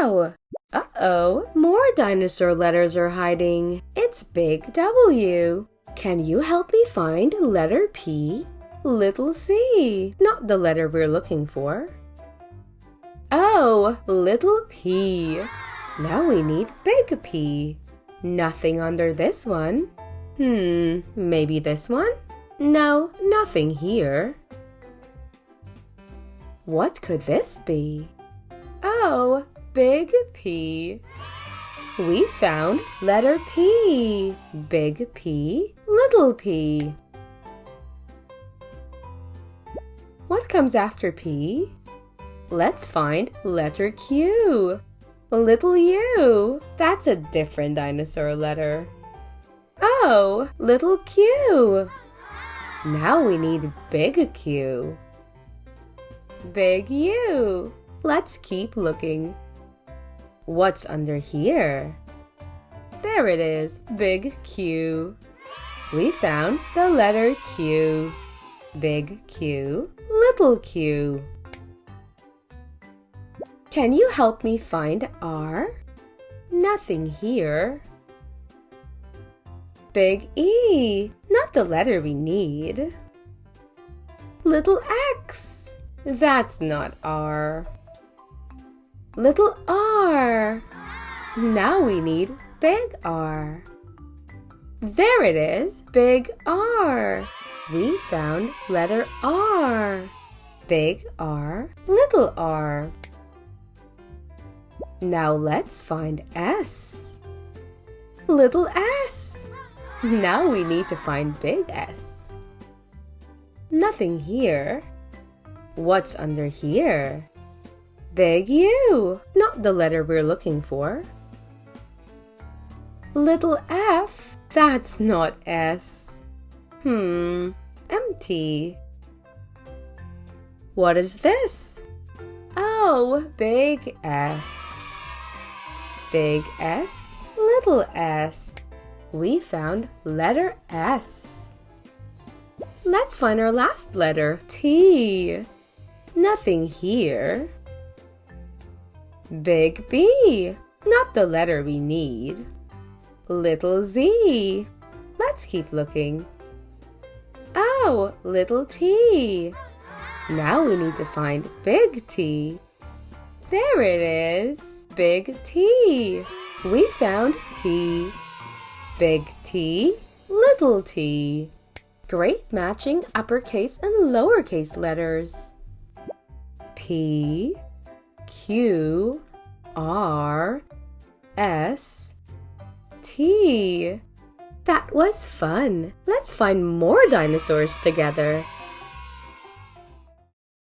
Wow! Uh-oh, more dinosaur letters are hiding. It's big W. Can you help me find letter P? Little c, not the letter we're looking for. Oh, little p. Now we need big P. Nothing under this one. Maybe this one? No, nothing here. What could this be? Oh, big P. We found letter P. Big P, little p. What comes after P? Let's find letter Q. Little u. That's a different dinosaur letter. Oh, little q. Now we need big Q. Big U. Let's keep looking. What's under here? There it is, big Q. We found the letter Q. Big Q, little q. Can you help me find R? Nothing here. Big E, not the letter we need. Little X, that's not R. Little R, now we need big R. There it is, big R. We found letter R. Big R, little r. Now let's find S. Little s. Now we need to find big S. Nothing here. What's under here? Big U, not the letter we're looking for. Little f, that's not S. Empty. What is this? Oh, big S. Big S, little s. We found letter S. Let's find our last letter, T. Nothing here. Big B, not the letter we need. Little Z. Let's keep looking. Oh, little t. Now we need to find big T. There it is, big T. We found T. Big T, little t. Great matching uppercase and lowercase letters. P, Q, R, S, T. That was fun. Let's find more dinosaurs together.